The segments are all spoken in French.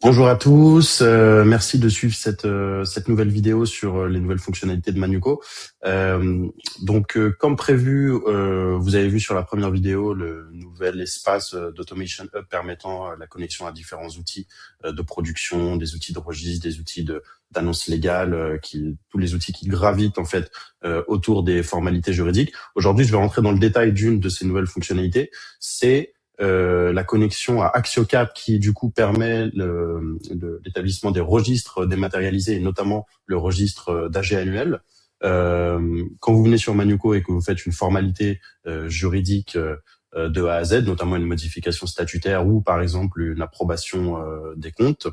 Bonjour à tous, merci de suivre cette nouvelle vidéo sur les nouvelles fonctionnalités de Manuco. Comme prévu, vous avez vu sur la première vidéo le nouvel espace d'Automation Hub permettant la connexion à différents outils de production, des outils de registre, des outils d'annonce légale, tous les outils qui gravitent en fait autour des formalités juridiques. Aujourd'hui, je vais rentrer dans le détail d'une de ces nouvelles fonctionnalités. C'est la connexion à AxioCap qui du coup permet l'établissement des registres dématérialisés et notamment le registre d'AG annuel. Quand vous venez sur Manuco et que vous faites une formalité juridique de A à Z, notamment une modification statutaire ou par exemple une approbation des comptes,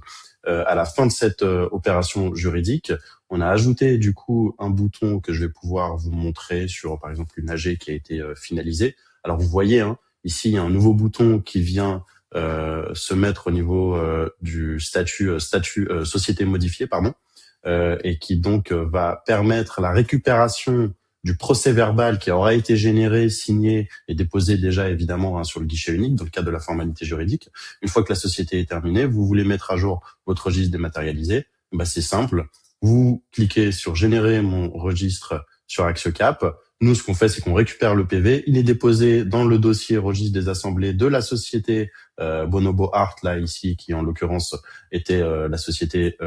à la fin de cette opération juridique, on a ajouté du coup un bouton que je vais pouvoir vous montrer sur par exemple une AG qui a été finalisée. Alors vous voyez, ici, il y a un nouveau bouton qui vient se mettre au niveau du statut société modifiée, et qui donc va permettre la récupération du procès-verbal qui aura été généré, signé et déposé déjà évidemment sur le guichet unique dans le cadre de la formalité juridique. Une fois que la société est terminée, vous voulez mettre à jour votre registre dématérialisé, c'est simple. Vous cliquez sur générer mon registre sur AxioCap. Nous, ce qu'on fait, c'est qu'on récupère le PV. Il est déposé dans le dossier registre des assemblées de la société Bonobo Art, là, ici, qui en l'occurrence était la société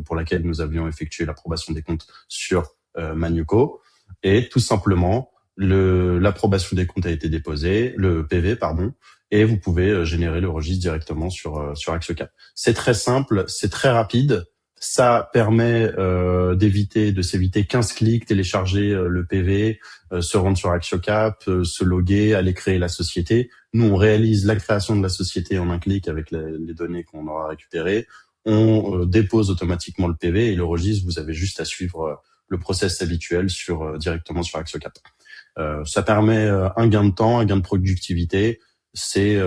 pour laquelle nous avions effectué l'approbation des comptes sur Manuco. Et tout simplement, l'approbation des comptes a été déposée, le PV, et vous pouvez générer le registre directement sur AxioCap. C'est très simple, c'est très rapide. Ça permet de s'éviter 15 clics, télécharger le PV, se rendre sur AxioCap, se loguer, aller créer la société. Nous, on réalise la création de la société en un clic avec les données qu'on aura récupérées. On dépose automatiquement le PV et le registre, vous avez juste à suivre le process habituel directement sur AxioCap. Ça permet un gain de temps, un gain de productivité. C'est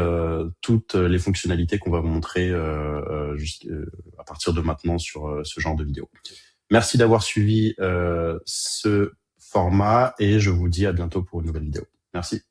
toutes les fonctionnalités qu'on va vous montrer à partir de maintenant sur ce genre de vidéo. Merci d'avoir suivi ce format et je vous dis à bientôt pour une nouvelle vidéo. Merci.